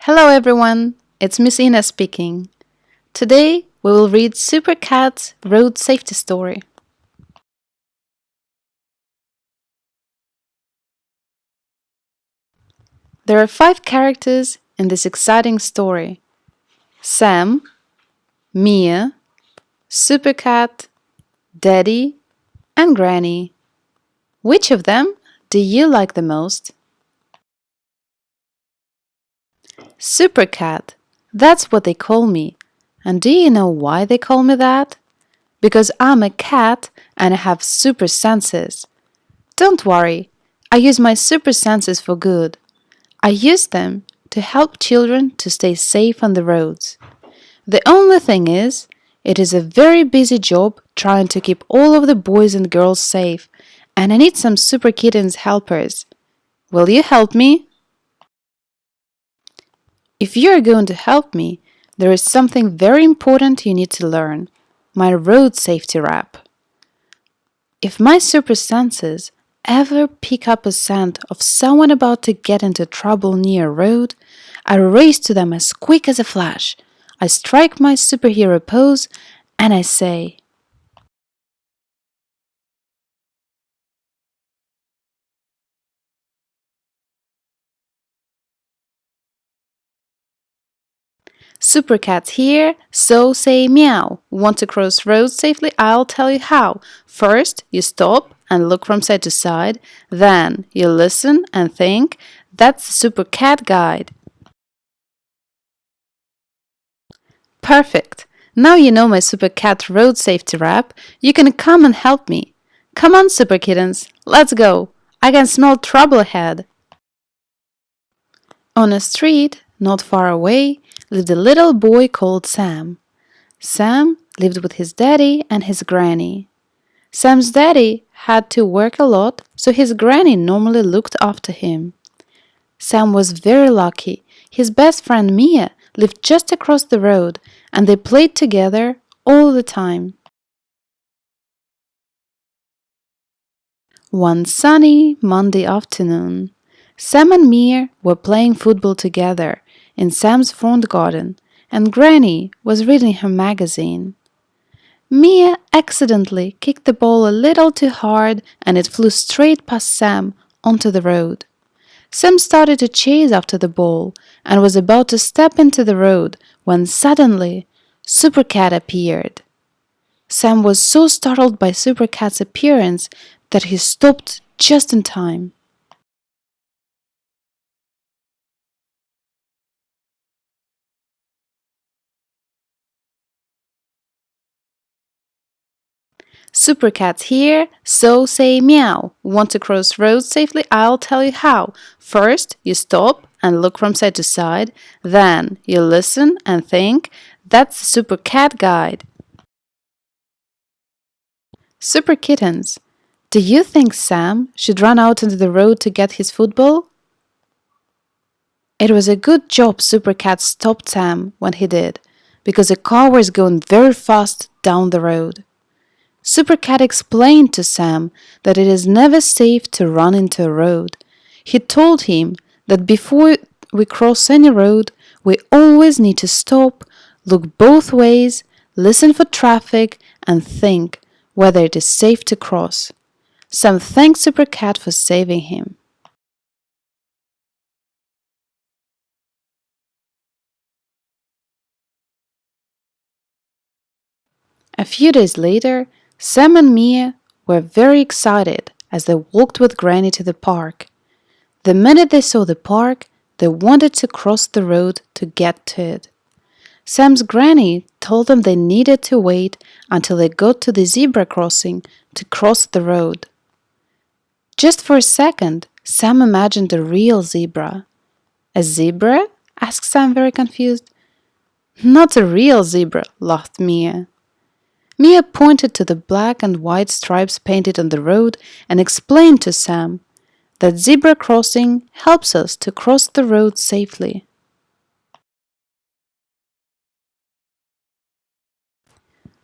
Hello everyone, it's Miss Ina speaking. Today we will read Super Cat's road safety story. There are 5 characters in this exciting story: Sam, Mia, Super Cat, Daddy, and Granny. Which of them do you like the most? Super Cat, that's what they call me. And do you know why they call me that? Because I'm a cat and I have super senses. Don't worry, I use my super senses for good. I use them to help children to stay safe on the roads. The only thing is, it is a very busy job trying to keep all of the boys and girls safe, and I need some super kittens helpers. Will you help me? If you are going to help me, there is something very important you need to learn: my road safety rap. If my super senses ever pick up a scent of someone about to get into trouble near a road, I race to them as quick as a flash. I strike my superhero pose and I say, Super Cat's here, so say meow. Want to cross roads safely? I'll tell you how. First, you stop and look from side to side. Then, you listen and think. That's the Super Cat guide. Perfect. Now you know my Super Cat road safety rap. You can come and help me. Come on, Super Kittens. Let's go. I can smell trouble ahead. On a street, not far away, lived a little boy called Sam. Sam lived with his daddy and his granny. Sam's daddy had to work a lot, so his granny normally looked after him. Sam was very lucky. His best friend Mia lived just across the road, and they played together all the time. One sunny Monday afternoon, Sam and Mia were playing football together in Sam's front garden, and Granny was reading her magazine. Mia accidentally kicked the ball a little too hard and it flew straight past Sam onto the road. Sam started to chase after the ball and was about to step into the road when suddenly Super Cat appeared. Sam was so startled by Super Cat's appearance that he stopped just in time. Super Cat's here, so say meow. Want to cross roads safely? I'll tell you how. First, you stop and look from side to side. Then, you listen and think. That's the Super Cat guide. Super Kittens, do you think Sam should run out into the road to get his football? It was a good job Super Cat stopped Sam when he did, because a car was going very fast down the road. Super Cat explained to Sam that it is never safe to run into a road. He told him that before we cross any road, we always need to stop, look both ways, listen for traffic, and think whether it is safe to cross. Sam thanked Super Cat for saving him. A few days later, Sam and Mia were very excited as they walked with Granny to the park. The minute they saw the park, they wanted to cross the road to get to it. Sam's granny told them they needed to wait until they got to the zebra crossing to cross the road. Just for a second, Sam imagined a real zebra. A zebra? Asked Sam, very confused. Not a real zebra, laughed Mia. Mia pointed to the black and white stripes painted on the road and explained to Sam that zebra crossing helps us to cross the road safely.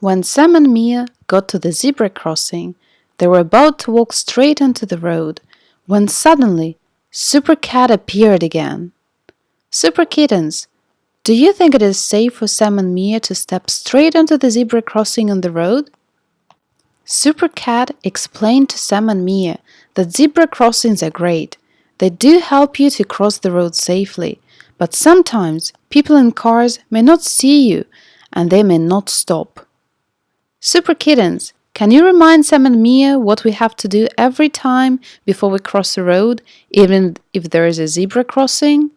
When Sam and Mia got to the zebra crossing, they were about to walk straight onto the road when suddenly Super Cat appeared again. Super Kittens, do you think it is safe for Sam and Mia to step straight onto the zebra crossing on the road? Super Cat explained to Sam and Mia that zebra crossings are great. They do help you to cross the road safely, but sometimes people in cars may not see you and they may not stop. Super Kittens, can you remind Sam and Mia what we have to do every time before we cross the road, even if there is a zebra crossing?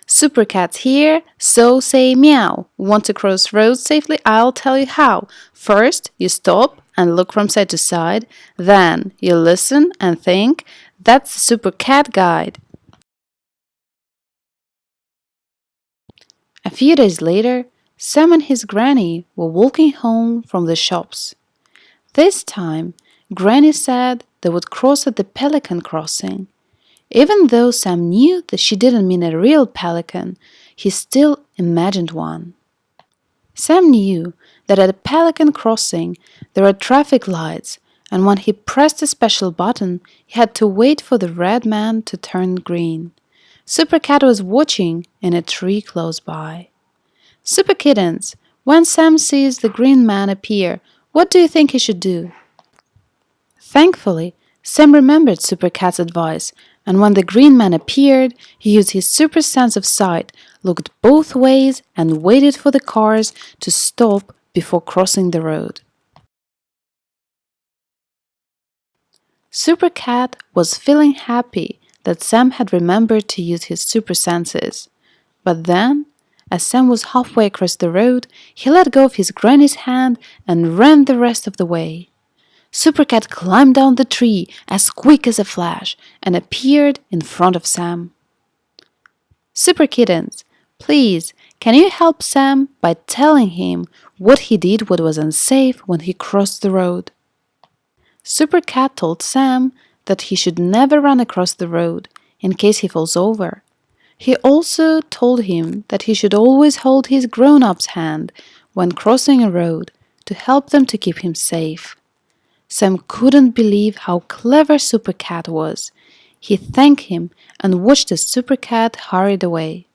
Super Cat's here, so say meow. Want to cross roads safely? I'll tell you how. First, you stop and look from side to side. Then, you listen and think. That's the Super Cat Guide. A few days later, Sam and his granny were walking home from the shops. This time, Granny said they would cross at the pelican crossing. Even though Sam knew that she didn't mean a real pelican, he still imagined one. Sam knew that at a pelican crossing there are traffic lights, and when he pressed a special button, he had to wait for the red man to turn green. Super Cat was watching in a tree close by. Super Kittens, when Sam sees the green man appear, what do you think he should do? Thankfully, Sam remembered Super Cat's advice, and when the green man appeared, he used his super sense of sight, looked both ways, and waited for the cars to stop before crossing the road. Super Cat was feeling happy that Sam had remembered to use his super senses. But then, as Sam was halfway across the road, he let go of his granny's hand and ran the rest of the way. Super Cat climbed down the tree as quick as a flash and appeared in front of Sam. Super Kittens, please, can you help Sam by telling him what he did what was unsafe when he crossed the road? Super Cat told Sam that he should never run across the road in case he falls over. He also told him that he should always hold his grown-up's hand when crossing a road to help them to keep him safe. Sam couldn't believe how clever Super Cat was. He thanked him and watched as Super Cat hurried away.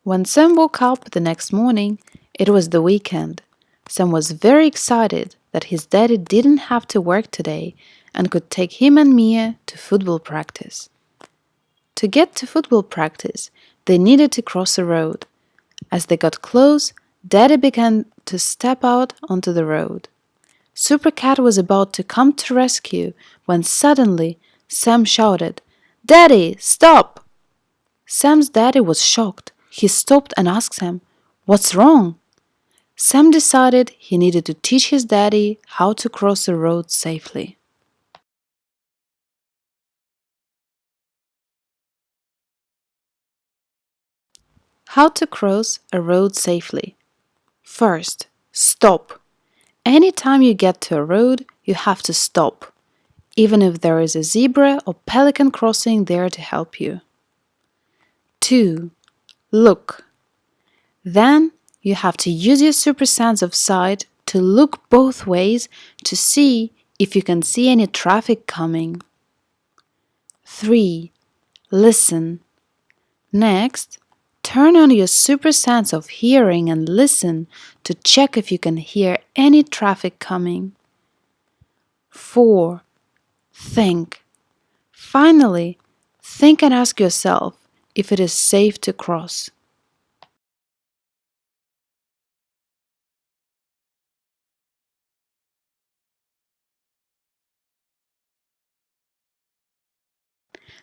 When Sam woke up the next morning, it was the weekend. Sam was very excited that his daddy didn't have to work today and could take him and Mia to football practice. To get to football practice, they needed to cross a road. As they got close, Daddy began to step out onto the road. Super Cat was about to come to rescue when suddenly Sam shouted, "Daddy, stop!" Sam's daddy was shocked. He stopped and asked Sam, "What's wrong?" Sam decided he needed to teach his daddy how to cross the road safely. How to cross a road safely. First, stop. Anytime you get to a road, you have to stop, even if there is a zebra or pelican crossing there to help you. 2. Look. Then you have to use your super sense of sight to look both ways to see if you can see any traffic coming. 3. Listen. Next, turn on your super sense of hearing and listen to check if you can hear any traffic coming. 4. Think. Finally, think and ask yourself if it is safe to cross.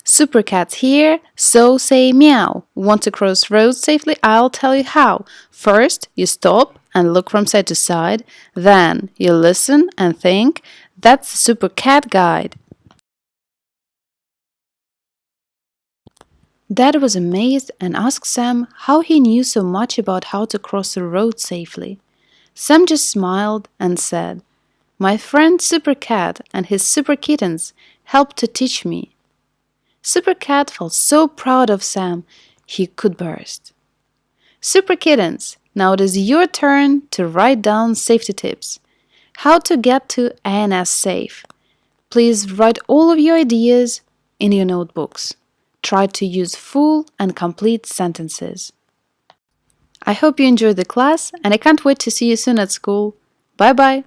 Super Cat's here, so say meow. Want to cross roads safely? I'll tell you how. First, you stop and look from side to side. Then, you listen and think. That's the Super Cat Guide. Dad was amazed and asked Sam how he knew so much about how to cross the road safely. Sam just smiled and said, "My friend Super Cat and his Super Kittens helped to teach me." Super Cat felt so proud of Sam. he could burst. Super Kittens, now it is your turn to write down safety tips. How to get to ANS safe. Please write all of your ideas in your notebooks. Try to use full and complete sentences. I hope you enjoyed the class, and I can't wait to see you soon at school. Bye bye!